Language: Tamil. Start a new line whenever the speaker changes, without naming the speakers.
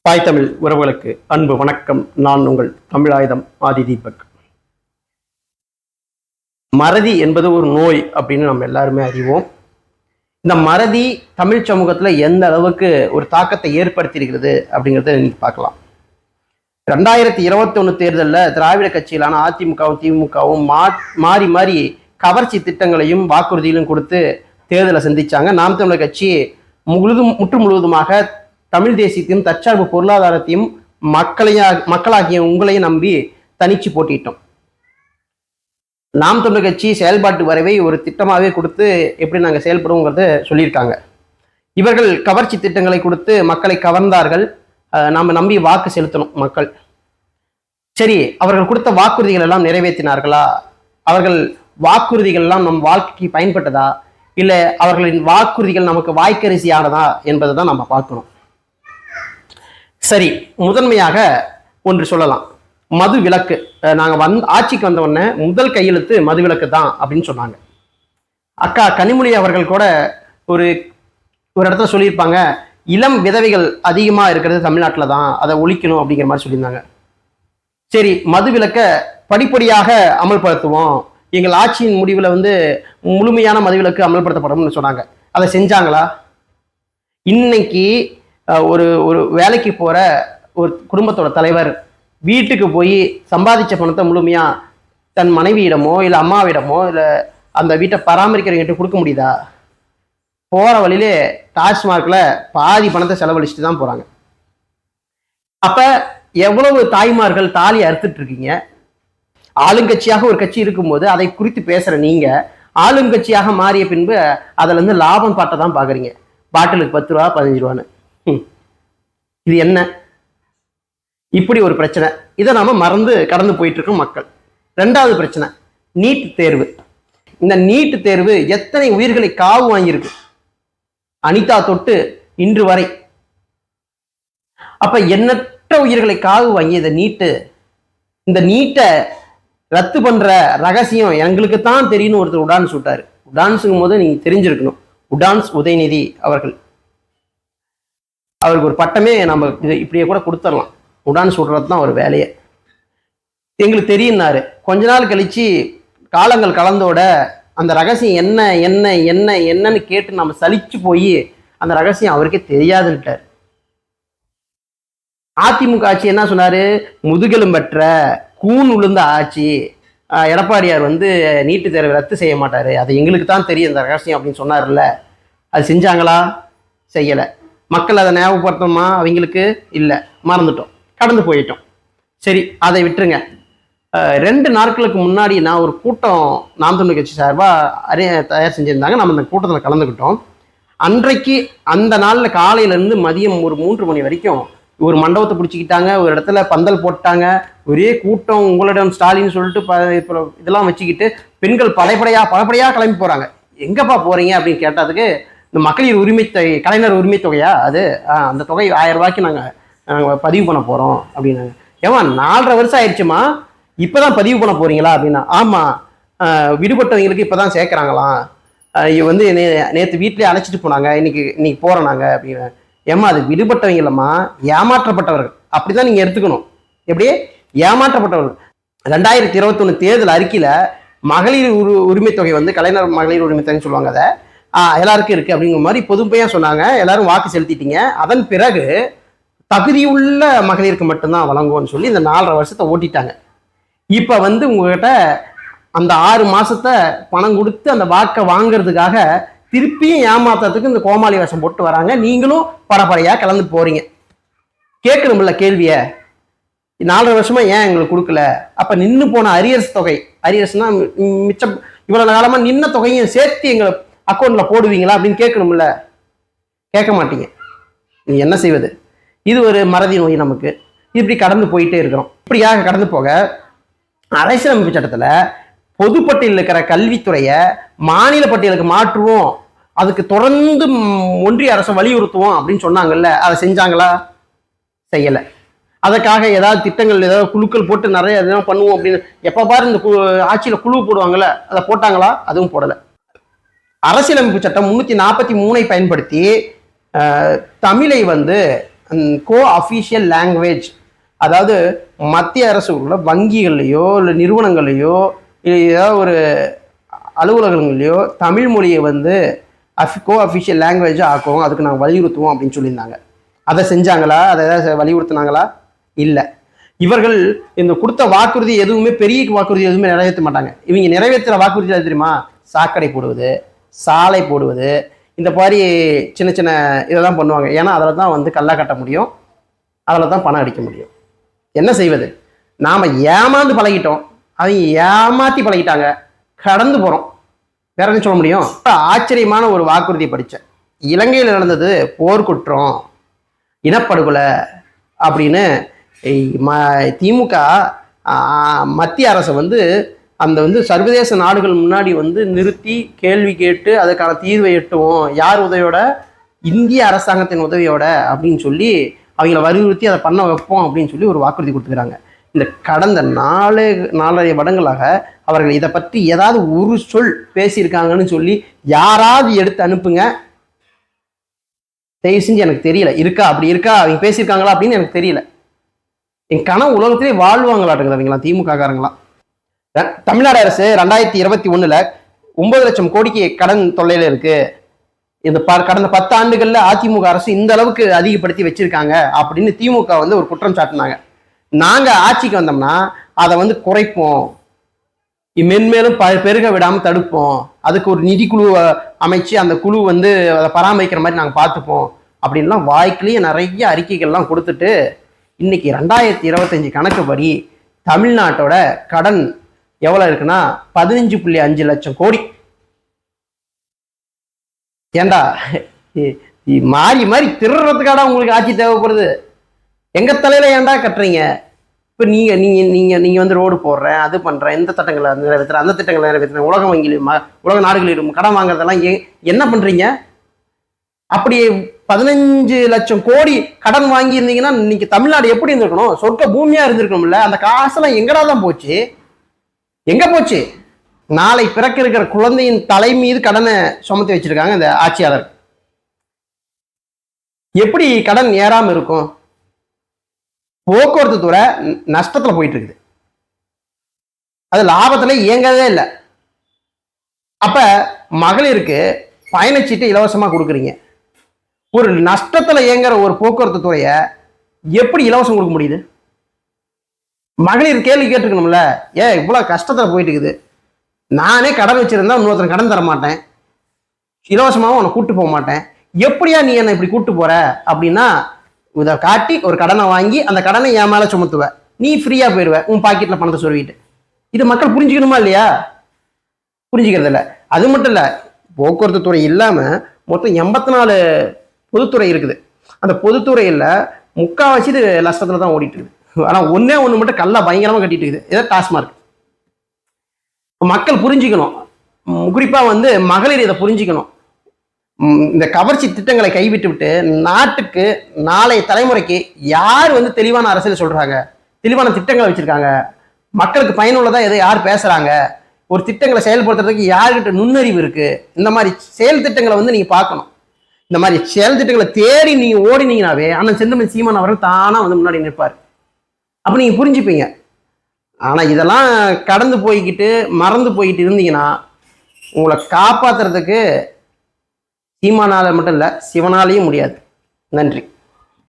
தாய் தமிழ் உறவுகளுக்கு அன்பு வணக்கம். நான் உங்கள் தமிழாயுதம் ஆதி தீபக். மறதி என்பது ஒரு நோய் அப்படின்னு நம்ம எல்லாருமே அறிவோம். இந்த மறதி தமிழ் சமூகத்துல எந்த அளவுக்கு ஒரு தாக்கத்தை ஏற்படுத்தியிருக்கிறது அப்படிங்கிறத நீங்க பார்க்கலாம். 2021 தேர்தலில் திராவிட கட்சியிலான அதிமுகவும் திமுகவும் மாறி மாறி கவர்ச்சி திட்டங்களையும் வாக்குறுதியிலும் கொடுத்து தேர்தலை சந்திச்சாங்க. நாம் தமிழர் கட்சி முற்று முழுவதுமாக தமிழ் தேசியத்தையும் தற்சார்பு பொருளாதாரத்தையும் மக்களாகிய உங்களையும் நம்பி தனிச்சு போட்டிட்டோம். நாம் தமிழர் கட்சி செயல்பாட்டு வரைவை ஒரு திட்டமாகவே கொடுத்து எப்படி நாங்கள் செயல்படுவோங்கிறத சொல்லியிருக்காங்க. இவர்கள் கவர்ச்சி திட்டங்களை கொடுத்து மக்களை கவர்ந்தார்கள். நாம் நம்பி வாக்கு செலுத்தணும் மக்கள். சரி, அவர்கள் கொடுத்த வாக்குறுதிகள் எல்லாம் நிறைவேற்றினார்களா? அவர்கள் வாக்குறுதிகள் எல்லாம் நம் வாழ்க்கைக்கு பயன்பட்டதா? இல்லை அவர்களின் வாக்குறுதிகள் நமக்கு வாய்க்கரிசியானதா என்பதை தான் நம்ம பார்க்கணும். சரி, முதன்மையாக ஒன்று சொல்லலாம். மது விலக்கு. நாங்கள் ஆட்சிக்கு வந்த உடனே முதல் கையெழுத்து மது விலக்கு தான் அப்படின்னு சொன்னாங்க. அக்கா கனிமொழி அவர்கள் கூட ஒரு இடத்துல சொல்லியிருப்பாங்க, இளம் விதவைகள் அதிகமாக இருக்கிறது தமிழ்நாட்டில் தான், அதை ஒழிக்கணும் அப்படிங்கிற மாதிரி சொல்லியிருந்தாங்க. சரி, மது விலக்க படிப்படியாக அமல்படுத்துவோம், எங்கள் ஆட்சியின் முடிவில் முழுமையான மதுவிலக்கு அமல்படுத்தப்படும்னு சொன்னாங்க. அதை செஞ்சாங்களா? இன்னைக்கு ஒரு வேலைக்கு போற ஒரு குடும்பத்தோட தலைவர் வீட்டுக்கு போய் சம்பாதிச்ச பணத்தை முழுமையா தன் மனைவியிடமோ இல்லை அம்மாவிடமோ இல்லை அந்த வீட்டை பராமரிக்கிறவங்கிட்ட கொடுக்க முடியுதா? போற வழியிலே டாஸ்மார்க்ல பாதி பணத்தை செலவழிச்சுட்டு தான் போறாங்க. அப்ப எவ்வளவு தாய்மார்கள் தாலி அறுத்துட்டு இருக்கீங்க? ஆளுங்கட்சியாக ஒரு கட்சி இருக்கும்போது அதை குறித்து பேசுற நீங்க ஆளுங்கட்சியாக மாறிய பின்பு அதுல லாபம் பாட்டை தான் பாக்குறீங்க. பாட்டிலுக்கு 10 ரூபா 15 ரூபான்னு. இது என்ன? இப்படி ஒரு பிரச்சனை. இதை நாம மறந்து கடந்து போயிட்டு இருக்கோம் மக்கள். 2வது பிரச்சனை, நீட் தேர்வு. இந்த நீட் தேர்வு எத்தனை உயிர்களை காவு வாங்கியிருக்கு, அனிதா தொட்டு இன்று வரை. அப்ப எண்ணற்ற உயிர்களை காவு வாங்கி இந்த நீட்டை ரத்து பண்ற ரகசியம் எங்களுக்கு தான் தெரியும்னு ஒருத்தர் உடான்ஸ் விட்டாரு. உடான்ஸுங்கும் போது நீங்க தெரிஞ்சிருக்கணும், உடான்ஸ் உதயநிதி அவர்கள். அவருக்கு ஒரு பட்டமே நம்ம இப்படியே கூட கொடுத்துடலாம். உடான்ஸ் விடுறது தான் ஒரு வேலையை. எங்களுக்கு தெரியும்னாரு. கொஞ்ச நாள் கழிச்சு காலங்கள் கலந்தோட அந்த ரகசியம் என்ன என்ன என்ன என்னன்னு கேட்டு நம்ம சலிச்சு போய் அந்த ரகசியம் அவருக்கே தெரியாதுன்ட்டார். அதிமுக ஆட்சி என்ன சொன்னாரு? முதுகெலும் பெற்ற கூன் உளுந்த ஆட்சி. எடப்பாடியார் நீட்டு தேர்வை ரத்து செய்ய மாட்டாரு, அது எங்களுக்கு தான் தெரியும் அந்த ரகசியம் அப்படின்னு சொன்னார்ல. அது செஞ்சாங்களா? செய்யலை. மக்கள் அதை ஞாபகப்படுத்தணுமா? அவங்களுக்கு இல்லை, மறந்துட்டோம், கடந்து போயிட்டோம். சரி, அதை விட்டுருங்க. 2 நாட்களுக்கு முன்னாடி நான் ஒரு கூட்டம் நாம் தமிழர் கட்சி சார்பாக தயார் செஞ்சுருந்தாங்க. நம்ம அந்த கூட்டத்தில் கலந்துக்கிட்டோம். அன்றைக்கு அந்த நாளில் காலையிலேருந்து மதியம் ஒரு 3 மணி வரைக்கும் ஒரு மண்டபத்தை பிடிச்சிக்கிட்டாங்க, ஒரு இடத்துல பந்தல் போட்டாங்க, ஒரே கூட்டம். உங்களிடம் ஸ்டாலின்னு சொல்லிட்டு இதெல்லாம் வச்சுக்கிட்டு பெண்கள் படைப்படையாக கிளம்பி போகிறாங்க. எங்கப்பா போகிறீங்க அப்படின்னு கேட்டதுக்கு, இந்த மகளிர் உரிமை தொகை, கலைஞர் உரிமை தொகையா அது, அந்த தொகை 1000 ரூபாய்க்கு நாங்கள் பதிவு பண்ண போகிறோம் அப்படின்னாங்க. ஏமா 4.5 வருஷம் ஆயிடுச்சுமா, இப்போ தான் பதிவு பண்ண போகிறீங்களா அப்படின்னா. ஆமாம், விடுபட்டவங்களுக்கு இப்போ தான் சேர்க்குறாங்களாம், நேற்று வீட்டிலே அழைச்சிட்டு போனாங்க, இன்னைக்கு போகிறோம் நாங்கள் அப்படின்னு. ஏமா அது விடுபட்டவங்க இல்லைம்மா, ஏமாற்றப்பட்டவர்கள். அப்படி தான் நீங்கள் எடுத்துக்கணும். எப்படி ஏமாற்றப்பட்டவர்கள். 2021 தேர்தல் அறிக்கையில் மகளிர் உரிமை தொகை கலைஞர் மகளிர் உரிமை தொகைன்னு சொல்லுவாங்க, அதை எல்லாருக்கும் இருக்கு அப்படிங்கிற மாதிரி பொதுமையா சொன்னாங்க. எல்லாரும் வாக்கு செலுத்திட்டீங்க. அதன் பிறகு தகுதியுள்ள மகளிருக்கு மட்டும்தான் வழங்குவோம்னு சொல்லி இந்த 4.5 வருஷத்தை ஓட்டிட்டாங்க. இப்ப உங்ககிட்ட அந்த 6 மாசத்தை பணம் கொடுத்து அந்த வாக்கை வாங்குறதுக்காக திருப்பியும் ஏமாத்துறதுக்கு இந்த கோமாளி வேஷம் போட்டு வராங்க. நீங்களும் பரபரையா கலந்து போறீங்க. கேட்கணும்ல கேள்விய, 4.5 வருஷமா ஏன் எங்களுக்கு கொடுக்கல? அப்ப நின்று போன அரியர்ஸ் தொகை, அரியர்ஸ்னா மிச்சம் இவ்வளவு காலமா நின்ன தொகையும் சேர்த்து எங்களை அக்கௌண்ட்ல போடுவீங்களா அப்படின்னு கேட்கணும்ல. கேட்க மாட்டீங்க. நீ என்ன செய்வது? இது ஒரு மறதி நோய் நமக்கு. இப்படி கடந்து போயிட்டே இருக்கிறோம். இப்படியாக கடந்து போக அரசியலமைப்பு சட்டத்துல பொதுப்பட்டியலில் இருக்கிற கல்வித்துறையை மாநில பட்டியலுக்கு மாற்றுவோம், அதுக்கு தொடர்ந்து ஒன்றிய அரசை வலியுறுத்துவோம் அப்படின்னு சொன்னாங்கல்ல. அதை செஞ்சாங்களா? செய்யலை. அதுக்காக ஏதாவது திட்டங்கள், ஏதாவது குழுக்கள் போட்டு நிறைய எதாவது பண்ணுவோம் அப்படின்னு எப்ப பாரு இந்த ஆட்சியில குழு போடுவாங்கல்ல, அதை போட்டாங்களா? அதுவும் போடலை. அரசியலமைப்பு சட்டம் 343 பயன்படுத்தி தமிழை கோ அஃபிஷியல் லாங்குவேஜ், அதாவது மத்திய அரசு உள்ள வங்கிகள்லையோ இல்லை நிறுவனங்கள்லையோ இல்லை ஏதாவது ஒரு அலுவலகங்கள்லையோ தமிழ் மொழியை வந்து கோ அஃபிஷியல் லாங்குவேஜாக ஆக்கும், அதுக்கு நாங்கள் வலியுறுத்துவோம் அப்படின்னு சொல்லியிருந்தாங்க. அதை செஞ்சாங்களா? அதை ஏதாவது வலியுறுத்தினாங்களா? இல்லை. இவர்கள் இந்த கொடுத்த வாக்குறுதி எதுவுமே பெரிய வாக்குறுதி எதுவுமே நிறைவேற்ற மாட்டாங்க. இவங்க நிறைவேற்றுற வாக்குறுதி தெரியுமா? சாக்கடை போடுவது, சாலை போடுவது, இந்த மாதிரி சின்ன சின்ன இதெல்லாம் பண்ணுவாங்க. ஏன்னா அதில் தான் வந்து கல்லா கட்ட முடியும், அதில் தான் பணம் அடிக்க முடியும். என்ன செய்வது? நாம் ஏமாந்து பழகிட்டோம், அவங்க ஏமாற்றி பழகிட்டாங்க, கடந்து போகிறோம். வேற என்ன சொல்ல முடியும்? ஆச்சரியமான ஒரு வாக்குறுதி படித்தேன். இலங்கையில் நடந்தது போர்க்குற்றம், இனப்படுகொலை அப்படின்னு திமுக மத்திய அரசை வந்து அந்த வந்து சர்வதேச நாடுகள் முன்னாடி வந்து நிறுத்தி கேள்வி கேட்டு அதுக்கான தீர்வை எட்டுவோம், யார் உதவியோட? இந்திய அரசாங்கத்தின் உதவியோட அப்படின்னு சொல்லி அவங்கள வலியுறுத்தி அதை பண்ண வைப்போம் அப்படின்னு சொல்லி ஒரு வாக்குறுதி கொடுத்துக்கிறாங்க. இந்த கடந்த 4 வருடங்களாக அவர்கள் இதை பற்றி ஏதாவது ஒரு சொல் பேசியிருக்காங்கன்னு சொல்லி யாராவது எடுத்து அனுப்புங்க. தயவு செஞ்சு எனக்கு தெரியல, இருக்கா அப்படி இருக்கா அவங்க பேசியிருக்காங்களா அப்படின்னு எனக்கு தெரியல. என் கனவு உலகத்திலே வாழ்வாங்களாட்டுங்க அவங்களாம், திமுக காரங்களாம். தமிழ்நாடு அரசு 2021 9 லட்சம் கோடிக்கு கடன் தொல்லையில இருக்கு. இந்த கடந்த 10 ஆண்டுகள்ல அதிமுக அரசு இந்த அளவுக்கு அதிகப்படுத்தி வச்சிருக்காங்க அப்படின்னு திமுக வந்து ஒரு குற்றம் சாட்டினாங்க. நாங்க ஆட்சிக்கு வந்தோம்னா அதை வந்து குறைப்போம், மென்மேலும் பெருக விடாம தடுப்போம், அதுக்கு ஒரு நிதிக்குழு அமைச்சு அந்த குழு வந்து அதை பராமரிக்கிற மாதிரி நாங்கள் பார்த்துப்போம் அப்படின்லாம் வாய்க்குள்ளேயே நிறைய அறிக்கைகள்லாம் கொடுத்துட்டு இன்னைக்கு 2025 கணக்குப்படி தமிழ்நாட்டோட கடன் எவ்வளவு இருக்குன்னா 15.5 லட்சம் கோடி. ஏண்டா மாறி மாறி திருடுறதுக்காடா உங்களுக்கு ஆட்சி தேவைப்படுது? எங்க தலையில ஏன்டா கட்டுறீங்க? இப்போ நீங்க வந்து ரோடு போடுறேன், அது பண்றேன், இந்த திட்டங்களை நிறைவேற்றுறேன், அந்த திட்டங்களை நிறைவேற்றுறேன், உலக வங்கியிலும் உலக நாடுகளிலும் கடன் வாங்குறதெல்லாம் என்ன பண்றீங்க? அப்படி 15 லட்சம் கோடி கடன் வாங்கி இருந்தீங்கன்னா இன்னைக்கு தமிழ்நாடு எப்படி இருந்திருக்கணும்? சொர்க்க பூமியா இருந்திருக்கணும்ல. அந்த காசெல்லாம் எங்கடா தான் போச்சு? எங்க போச்சு? நாளை பிறக்க இருக்கிற குழந்தையின் தலை மீது கடனை சுமத்தி வச்சிருக்காங்க இந்த ஆட்சியாளர். எப்படி கடன் ஏறாம இருக்கும்? போக்குவரத்து துறை நஷ்டத்துல போயிட்டு இருக்குது, அது லாபத்துல இயங்கவே இல்லை. அப்ப மகளிருக்கு பயணச்சீட்டு இலவசமா கொடுக்குறீங்க. ஒரு நஷ்டத்துல இயங்குற ஒரு போக்குவரத்து துறைய எப்படி இலவசம் கொடுக்க முடியுது? மகளிர் கேள்வி கேட்டுக்கணும்ல, இவ்வளவு கஷ்டத்துல போயிட்டு இருக்குது, நானே கடன் வச்சிருந்தா இன்னொருத்தர் கடன் தர மாட்டேன், இலவசமாவும் உன்னை கூட்டு போக மாட்டேன், எப்படியா நீ என்னை இப்படி கூட்டு போற அப்படின்னா இதை காட்டி ஒரு கடனை வாங்கி அந்த கடனை என் மேல சுமத்துவ, நீ ஃப்ரீயா போயிடுவ உன் பாக்கெட்ல பணத்தை சொல்லிட்டு. இது மக்கள் புரிஞ்சுக்கணுமா இல்லையா? புரிஞ்சுக்கிறது இல்லை. அது மட்டும் இல்ல, போக்குவரத்து துறை இல்லாம மொத்தம் 84 பொதுத்துறை இருக்குது. அந்த பொதுத்துறையில் முக்காவாசி இது நஷ்டத்துல தான் ஓடிட்டு இருக்குது. ஆனா ஒண்ணு மட்டும் கல்லா பயங்கரமா கட்டிட்டு இருக்குது, இதை டாஸ்மார்க். மக்கள் புரிஞ்சுக்கணும், குறிப்பா வந்து மகளிர் இதை புரிஞ்சுக்கணும். இந்த கவர்ச்சி திட்டங்களை கைவிட்டு விட்டு நாட்டுக்கு நாளைய தலைமுறைக்கு யார் வந்து தெளிவான அரசியல் சொல்றாங்க, தெளிவான திட்டங்களை வச்சிருக்காங்க, மக்களுக்கு பயனுள்ளதா எதை யார் பேசுறாங்க, ஒரு திட்டங்களை செயல்படுத்துறதுக்கு யார்கிட்ட நுண்ணறிவு இருக்கு, இந்த மாதிரி செயல் திட்டங்களை வந்து நீங்க பார்க்கணும். இந்த மாதிரி செயல் திட்டங்களை தேடி நீங்க ஓடினீங்கன்னாவே அண்ணன் செந்தமிழ் சீமான் அவர்கள் தானா வந்து முன்னாடி நிற்பார். அப்ப நீங்க புரிஞ்சுப்பீங்க. ஆனா இதெல்லாம் கடந்து போய்கிட்டு மறந்து போய்கிட்டு இருந்தீங்கன்னா உங்களை காப்பாத்துறதுக்கு சீமானால மட்டும் இல்ல சிவனாலையும் முடியாது. நன்றி.